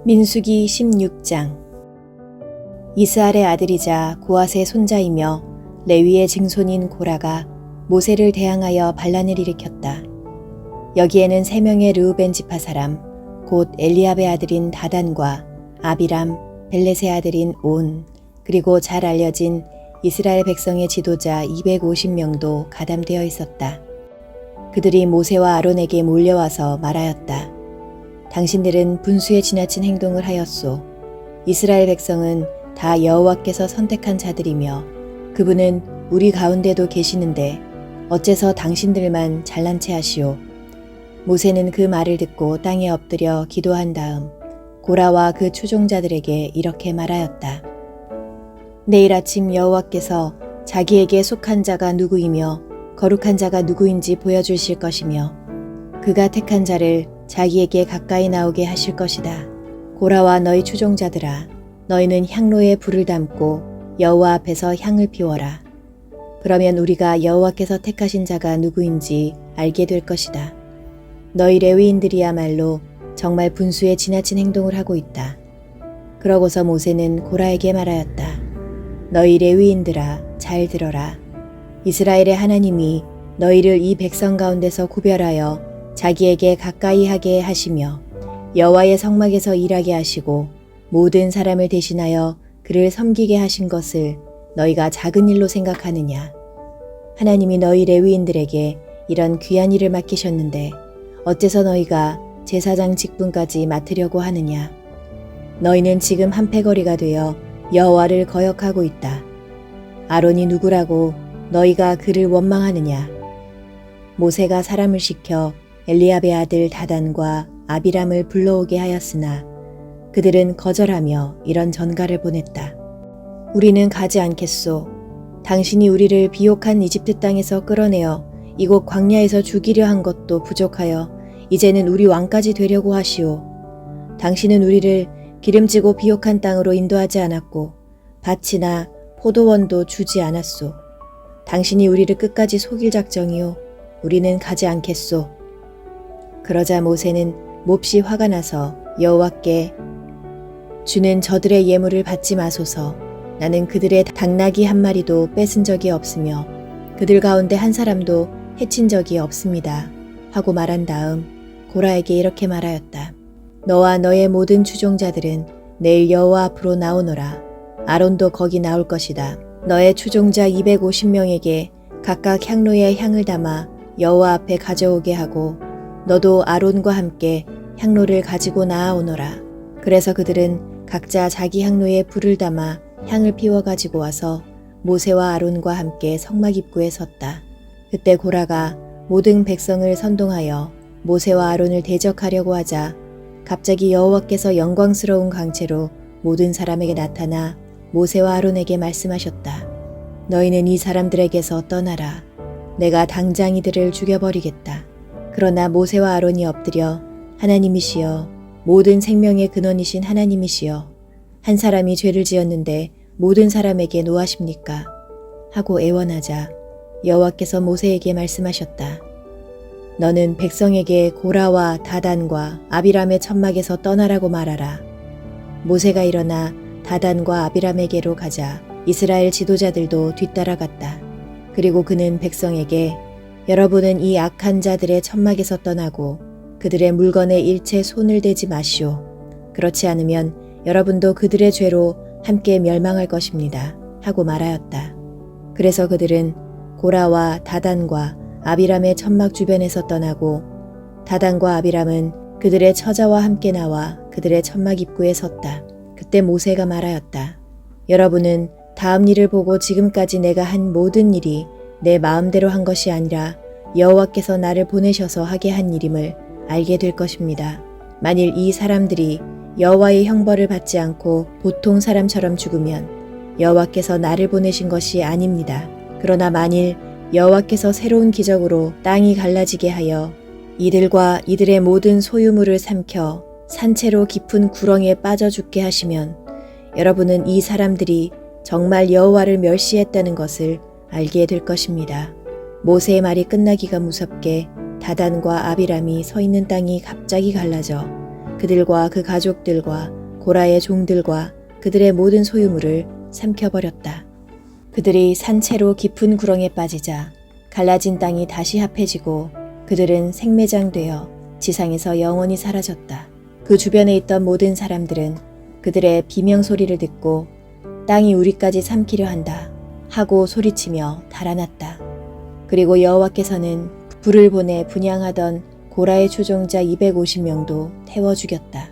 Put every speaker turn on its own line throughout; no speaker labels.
민수기 16장. 이스할의 아들이자 고앗의 손자이며 레위의 증손인 고라가 모세를 대항하여 반란을 일으켰다. 여기에는 3명의 르우벤 지파 사람 곧 엘리압의 아들인 다단과 아비람, 벨렛의 아들인 온, 그리고 잘 알려진 이스라엘 백성의 지도자 250명도 가담되어 있었다. 그들이 모세와 아론에게 몰려와서 말하였다. 당신들은 분수에 지나친 행동을 하였소. 이스라엘 백성은 다 여호와께서 선택한 자들이며 그분은 우리 가운데도 계시는데 어째서 당신들만 잘난 체 하시오. 모세는 그 말을 듣고 땅에 엎드려 기도한 다음 고라와 그 추종자들에게 이렇게 말하였다. 내일 아침 여호와께서 자기에게 속한 자가 누구이며 거룩한 자가 누구인지 보여주실 것이며 그가 택한 자를 자기에게 가까이 나오게 하실 것이다. 고라와 너희 추종자들아, 너희는 향로에 불을 담고 여호와 앞에서 향을 피워라. 그러면 우리가 여호와께서 택하신 자가 누구인지 알게 될 것이다. 너희 레위인들이야말로 정말 분수에 지나친 행동을 하고 있다. 그러고서 모세는 고라에게 말하였다. 너희 레위인들아, 잘 들어라. 이스라엘의 하나님이 너희를 이 백성 가운데서 구별하여 자기에게 가까이 하게 하시며 여호와의 성막에서 일하게 하시고 모든 사람을 대신하여 그를 섬기게 하신 것을 너희가 작은 일로 생각하느냐. 하나님이 너희 레위인들에게 이런 귀한 일을 맡기셨는데 어째서 너희가 제사장 직분까지 맡으려고 하느냐. 너희는 지금 한패거리가 되어 여호와를 거역하고 있다. 아론이 누구라고 너희가 그를 원망하느냐. 모세가 사람을 시켜 엘리압의 아들 다단과 아비람을 불러오게 하였으나 그들은 거절하며 이런 전가를 보냈다. 우리는 가지 않겠소. 당신이 우리를 비옥한 이집트 땅에서 끌어내어 이곳 광야에서 죽이려 한 것도 부족하여 이제는 우리 왕까지 되려고 하시오. 당신은 우리를 기름지고 비옥한 땅으로 인도하지 않았고 밭이나 포도원도 주지 않았소. 당신이 우리를 끝까지 속일 작정이오. 우리는 가지 않겠소. 그러자 모세는 몹시 화가 나서 여호와께 주는 저들의 예물을 받지 마소서. 나는 그들의 당나귀 한 마리도 뺏은 적이 없으며 그들 가운데 한 사람도 해친 적이 없습니다. 하고 말한 다음 고라에게 이렇게 말하였다. 너와 너의 모든 추종자들은 내일 여호와 앞으로 나오너라. 아론도 거기 나올 것이다. 너의 추종자 250명에게 각각 향로에 향을 담아 여호와 앞에 가져오게 하고 너도 아론과 함께 향로를 가지고 나아오너라. 그래서 그들은 각자 자기 향로에 불을 담아 향을 피워 가지고 와서 모세와 아론과 함께 성막 입구에 섰다. 그때 고라가 모든 백성을 선동하여 모세와 아론을 대적하려고 하자 갑자기 여호와께서 영광스러운 광채로 모든 사람에게 나타나 모세와 아론에게 말씀하셨다. 너희는 이 사람들에게서 떠나라. 내가 당장 이들을 죽여버리겠다. 그러나 모세와 아론이 엎드려 하나님이시여, 모든 생명의 근원이신 하나님이시여, 한 사람이 죄를 지었는데 모든 사람에게 노하십니까? 하고 애원하자 여호와께서 모세에게 말씀하셨다. 너는 백성에게 고라와 다단과 아비람의 천막에서 떠나라고 말하라. 모세가 일어나 다단과 아비람에게로 가자 이스라엘 지도자들도 뒤따라갔다. 그리고 그는 백성에게 여러분은 이 악한 자들의 천막에서 떠나고 그들의 물건에 일체 손을 대지 마시오. 그렇지 않으면 여러분도 그들의 죄로 함께 멸망할 것입니다. 하고 말하였다. 그래서 그들은 고라와 다단과 아비람의 천막 주변에서 떠나고 다단과 아비람은 그들의 처자와 함께 나와 그들의 천막 입구에 섰다. 그때 모세가 말하였다. 여러분은 다음 일을 보고 지금까지 내가 한 모든 일이 내 마음대로 한 것이 아니라 여호와께서 나를 보내셔서 하게 한 일임을 알게 될 것입니다. 만일 이 사람들이 여호와의 형벌을 받지 않고 보통 사람처럼 죽으면 여호와께서 나를 보내신 것이 아닙니다. 그러나 만일 여호와께서 새로운 기적으로 땅이 갈라지게 하여 이들과 이들의 모든 소유물을 삼켜 산채로 깊은 구렁에 빠져 죽게 하시면 여러분은 이 사람들이 정말 여호와를 멸시했다는 것을 알게 될 것입니다. 모세의 말이 끝나기가 무섭게 다단과 아비람이 서 있는 땅이 갑자기 갈라져 그들과 그 가족들과 고라의 종들과 그들의 모든 소유물을 삼켜버렸다. 그들이 산채로 깊은 구렁에 빠지자 갈라진 땅이 다시 합해지고 그들은 생매장되어 지상에서 영원히 사라졌다. 그 주변에 있던 모든 사람들은 그들의 비명소리를 듣고 땅이 우리까지 삼키려 한다 하고 소리치며 달아났다. 그리고 여호와께서는 불을 보내 분향하던 고라의 추종자 250명도 태워 죽였다.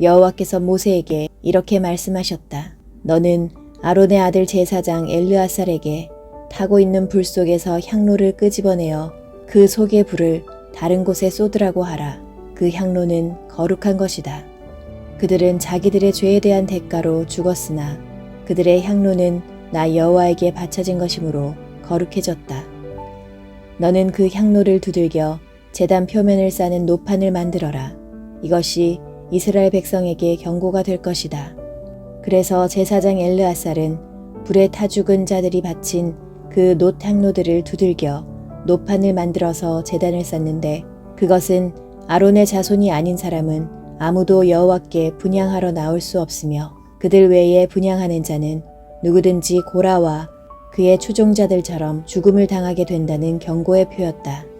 여호와께서 모세에게 이렇게 말씀하셨다. 너는 아론의 아들 제사장 엘르아살에게 타고 있는 불 속에서 향로를 끄집어내어 그 속의 불을 다른 곳에 쏟으라고 하라. 그 향로는 거룩한 것이다. 그들은 자기들의 죄에 대한 대가로 죽었으나 그들의 향로는 나 여호와에게 바쳐진 것이므로 거룩해졌다. 너는 그 향로를 두들겨 제단 표면을 싸는 노판을 만들어라. 이것이 이스라엘 백성에게 경고가 될 것이다. 그래서 제사장 엘르아살은 불에 타 죽은 자들이 바친 그 놋 향로들을 두들겨 노판을 만들어서 제단을 쌓는데 그것은 아론의 자손이 아닌 사람은 아무도 여호와께 분향하러 나올 수 없으며 그들 외에 분향하는 자는 누구든지 고라와 그의 추종자들처럼 죽음을 당하게 된다는 경고의 표였다.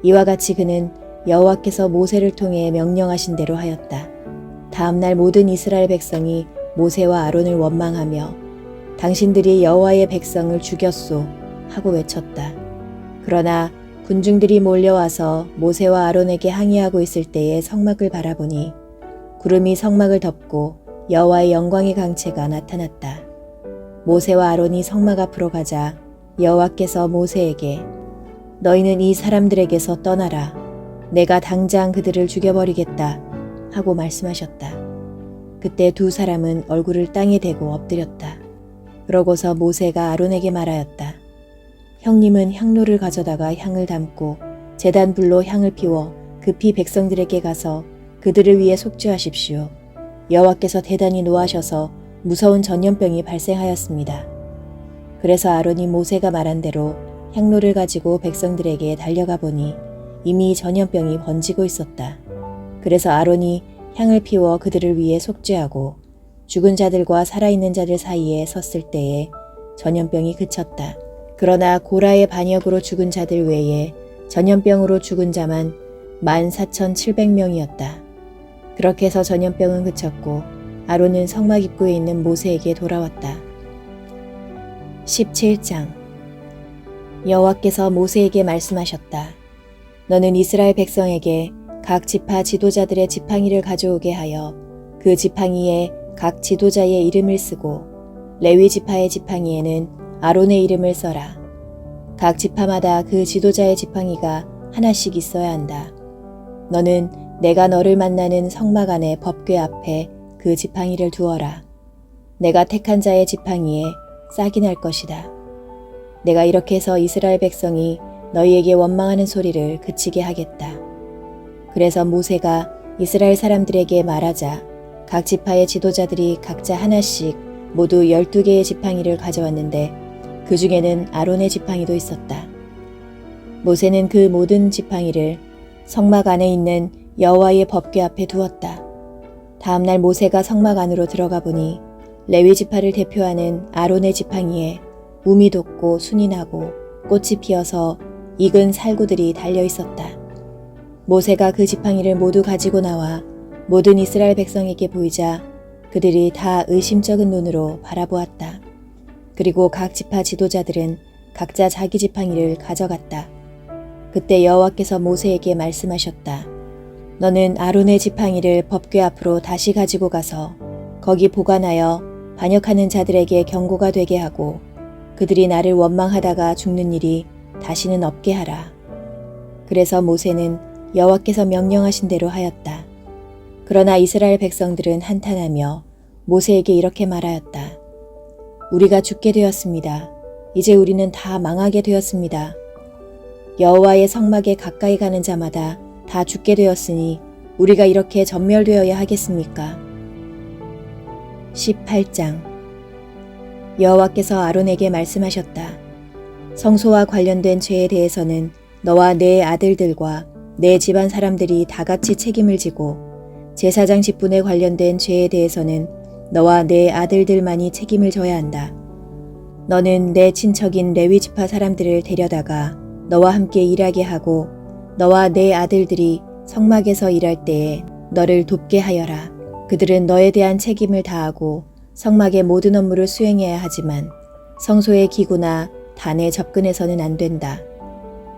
이와 같이 그는 여호와께서 모세를 통해 명령하신 대로 하였다. 다음날 모든 이스라엘 백성이 모세와 아론을 원망하며 당신들이 여호와의 백성을 죽였소 하고 외쳤다. 그러나 군중들이 몰려와서 모세와 아론에게 항의하고 있을 때에 성막을 바라보니 구름이 성막을 덮고 여호와의 영광의 강체가 나타났다. 모세와 아론이 성막 앞으로 가자 여호와께서 모세에게 너희는 이 사람들에게서 떠나라. 내가 당장 그들을 죽여버리겠다 하고 말씀하셨다. 그때 두 사람은 얼굴을 땅에 대고 엎드렸다. 그러고서 모세가 아론에게 말하였다. 형님은 향로를 가져다가 향을 담고 제단 불로 향을 피워 급히 백성들에게 가서 그들을 위해 속죄하십시오. 여호와께서 대단히 노하셔서 무서운 전염병이 발생하였습니다. 그래서 아론이 모세가 말한 대로 향로를 가지고 백성들에게 달려가 보니 이미 전염병이 번지고 있었다. 그래서 아론이 향을 피워 그들을 위해 속죄하고 죽은 자들과 살아있는 자들 사이에 섰을 때에 전염병이 그쳤다. 그러나 고라의 반역으로 죽은 자들 외에 전염병으로 죽은 자만 14,700명이었다. 그렇게 해서 전염병은 그쳤고 아론은 성막 입구에 있는 모세에게 돌아왔다. 17장 여호와께서 모세에게 말씀하셨다. 너는 이스라엘 백성에게 각 지파 지도자들의 지팡이를 가져오게 하여 그 지팡이에 각 지도자의 이름을 쓰고 레위 지파의 지팡이에는 아론의 이름을 써라. 각 지파마다 그 지도자의 지팡이가 하나씩 있어야 한다. 너는 내가 너를 만나는 성막 안의 법궤 앞에 그 지팡이를 두어라. 내가 택한 자의 지팡이에 싹이 날 것이다. 내가 이렇게 해서 이스라엘 백성이 너희에게 원망하는 소리를 그치게 하겠다. 그래서 모세가 이스라엘 사람들에게 말하자 각 지파의 지도자들이 각자 하나씩 모두 12개의 지팡이를 가져왔는데 그 중에는 아론의 지팡이도 있었다. 모세는 그 모든 지팡이를 성막 안에 있는 여호와의 법궤 앞에 두었다. 다음날 모세가 성막 안으로 들어가 보니 레위 지파를 대표하는 아론의 지팡이에 움이 돋고 순이 나고 꽃이 피어서 익은 살구들이 달려 있었다. 모세가 그 지팡이를 모두 가지고 나와 모든 이스라엘 백성에게 보이자 그들이 다 의심쩍은 눈으로 바라보았다. 그리고 각 지파 지도자들은 각자 자기 지팡이를 가져갔다. 그때 여호와께서 모세에게 말씀하셨다. 너는 아론의 지팡이를 법궤 앞으로 다시 가지고 가서 거기 보관하여 반역하는 자들에게 경고가 되게 하고 그들이 나를 원망하다가 죽는 일이 다시는 없게 하라. 그래서 모세는 여호와께서 명령하신 대로 하였다. 그러나 이스라엘 백성들은 한탄하며 모세에게 이렇게 말하였다. 우리가 죽게 되었습니다. 이제 우리는 다 망하게 되었습니다. 여호와의 성막에 가까이 가는 자마다 다 죽게 되었으니 우리가 이렇게 전멸되어야 하겠습니까? 18장 여호와께서 아론에게 말씀하셨다. 성소와 관련된 죄에 대해서는 너와 내 아들들과 내 집안 사람들이 다 같이 책임을 지고 제사장 직분에 관련된 죄에 대해서는 너와 내 아들들만이 책임을 져야 한다. 너는 내 친척인 레위 지파 사람들을 데려다가 너와 함께 일하게 하고 너와 내 아들들이 성막에서 일할 때에 너를 돕게 하여라. 그들은 너에 대한 책임을 다하고 성막의 모든 업무를 수행해야 하지만 성소의 기구나 단에 접근해서는 안 된다.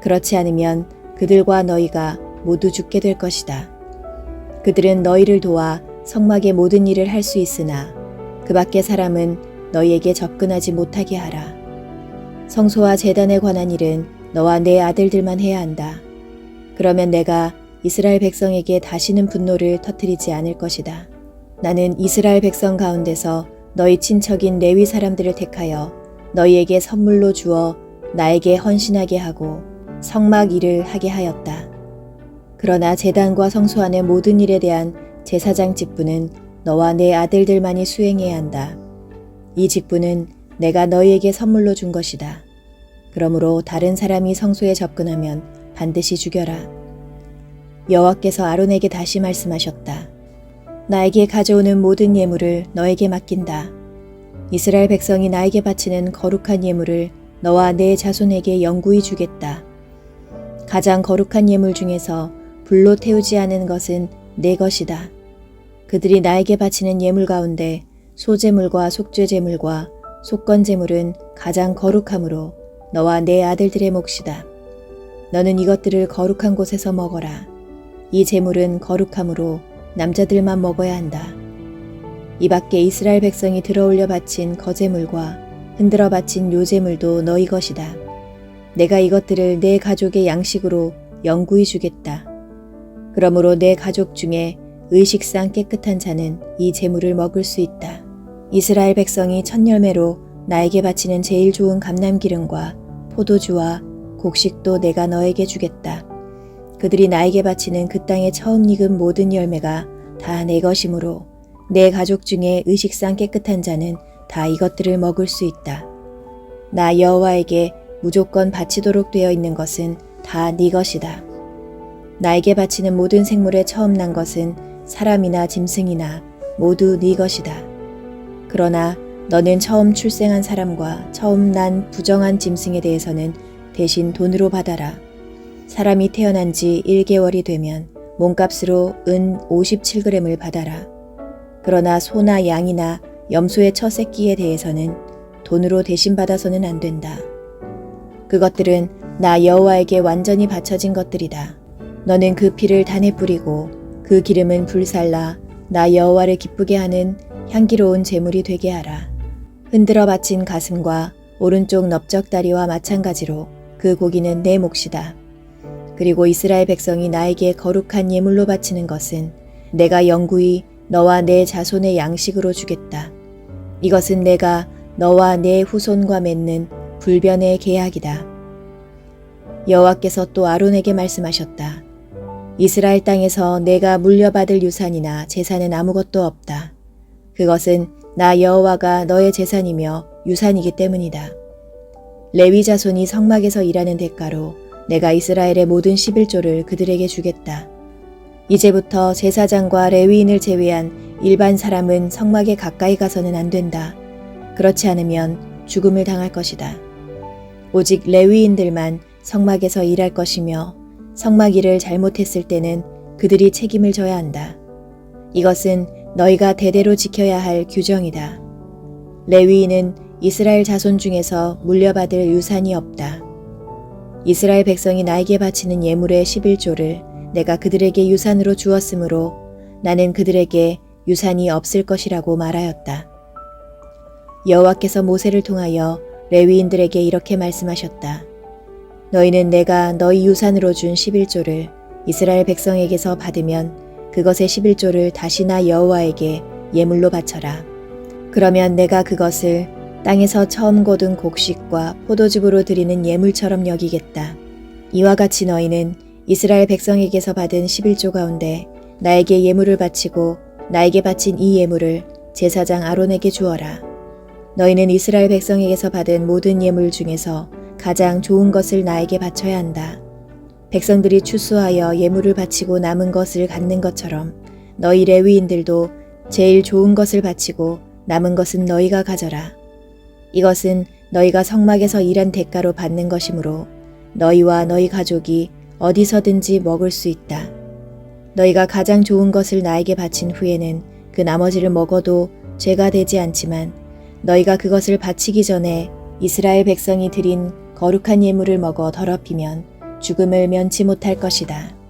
그렇지 않으면 그들과 너희가 모두 죽게 될 것이다. 그들은 너희를 도와 성막의 모든 일을 할 수 있으나 그 밖의 사람은 너희에게 접근하지 못하게 하라. 성소와 제단에 관한 일은 너와 내 아들들만 해야 한다. 그러면 내가 이스라엘 백성에게 다시는 분노를 터뜨리지 않을 것이다. 나는 이스라엘 백성 가운데서 너희 친척인 레위 사람들을 택하여 너희에게 선물로 주어 나에게 헌신하게 하고 성막 일을 하게 하였다. 그러나 제단과 성소 안의 모든 일에 대한 제사장 직분은 너와 내 아들들만이 수행해야 한다. 이 직분은 내가 너희에게 선물로 준 것이다. 그러므로 다른 사람이 성소에 접근하면 반드시 죽여라. 여호와께서 아론에게 다시 말씀하셨다. 나에게 가져오는 모든 예물을 너에게 맡긴다. 이스라엘 백성이 나에게 바치는 거룩한 예물을 너와 내 자손에게 영구히 주겠다. 가장 거룩한 예물 중에서 불로 태우지 않은 것은 내 것이다. 그들이 나에게 바치는 예물 가운데 소제물과 속죄제물과 속건제물은 가장 거룩함으로 너와 내 아들들의 몫이다. 너는 이것들을 거룩한 곳에서 먹어라. 이 제물은 거룩함으로 남자들만 먹어야 한다. 이 밖에 이스라엘 백성이 들어올려 바친 거제물과 흔들어 바친 요제물도 너희 것이다. 내가 이것들을 내 가족의 양식으로 영구히 주겠다. 그러므로 내 가족 중에 의식상 깨끗한 자는 이 제물을 먹을 수 있다. 이스라엘 백성이 첫 열매로 나에게 바치는 제일 좋은 감람기름과 포도주와 곡식도 내가 너에게 주겠다. 그들이 나에게 바치는 그 땅에 처음 익은 모든 열매가 다 내 것이므로 내 가족 중에 의식상 깨끗한 자는 다 이것들을 먹을 수 있다. 나 여호와에게 무조건 바치도록 되어 있는 것은 다 네 것이다. 나에게 바치는 모든 생물에 처음 난 것은 사람이나 짐승이나 모두 네 것이다. 그러나 너는 처음 출생한 사람과 처음 난 부정한 짐승에 대해서는 대신 돈으로 받아라. 사람이 태어난 지 1개월이 되면 몸값으로 은 57g을 받아라. 그러나 소나 양이나 염소의 첫 새끼에 대해서는 돈으로 대신 받아서는 안 된다. 그것들은 나 여호와에게 완전히 바쳐진 것들이다. 너는 그 피를 단에 뿌리고 그 기름은 불살라 나 여호와를 기쁘게 하는 향기로운 제물이 되게 하라. 흔들어 바친 가슴과 오른쪽 넓적다리와 마찬가지로 그 고기는 내 몫이다. 그리고 이스라엘 백성이 나에게 거룩한 예물로 바치는 것은 내가 영구히 너와 내 자손의 양식으로 주겠다. 이것은 내가 너와 내 후손과 맺는 불변의 계약이다. 여호와께서 또 아론에게 말씀하셨다. 이스라엘 땅에서 내가 물려받을 유산이나 재산은 아무것도 없다. 그것은 나 여호와가 너의 재산이며 유산이기 때문이다. 레위 자손이 성막에서 일하는 대가로 내가 이스라엘의 모든 11조를 그들에게 주겠다. 이제부터 제사장과 레위인을 제외한 일반 사람은 성막에 가까이 가서는 안 된다. 그렇지 않으면 죽음을 당할 것이다. 오직 레위인들만 성막에서 일할 것이며 성막 일을 잘못했을 때는 그들이 책임을 져야 한다. 이것은 너희가 대대로 지켜야 할 규정이다. 레위인은 이스라엘 자손 중에서 물려받을 유산이 없다. 이스라엘 백성이 나에게 바치는 예물의 11조를 내가 그들에게 유산으로 주었으므로 나는 그들에게 유산이 없을 것이라고 말하였다. 여호와께서 모세를 통하여 레위인들에게 이렇게 말씀하셨다. 너희는 내가 너희 유산으로 준 11조를 이스라엘 백성에게서 받으면 그것의 11조를 다시 나 여호와에게 예물로 바쳐라. 그러면 내가 그것을 땅에서 처음 거둔 곡식과 포도즙으로 드리는 예물처럼 여기겠다. 이와 같이 너희는 이스라엘 백성에게서 받은 11조 가운데 나에게 예물을 바치고 나에게 바친 이 예물을 제사장 아론에게 주어라. 너희는 이스라엘 백성에게서 받은 모든 예물 중에서 가장 좋은 것을 나에게 바쳐야 한다. 백성들이 추수하여 예물을 바치고 남은 것을 갖는 것처럼 너희 레위인들도 제일 좋은 것을 바치고 남은 것은 너희가 가져라. 이것은 너희가 성막에서 일한 대가로 받는 것이므로 너희와 너희 가족이 어디서든지 먹을 수 있다. 너희가 가장 좋은 것을 나에게 바친 후에는 그 나머지를 먹어도 죄가 되지 않지만 너희가 그것을 바치기 전에 이스라엘 백성이 드린 거룩한 예물을 먹어 더럽히면 죽음을 면치 못할 것이다.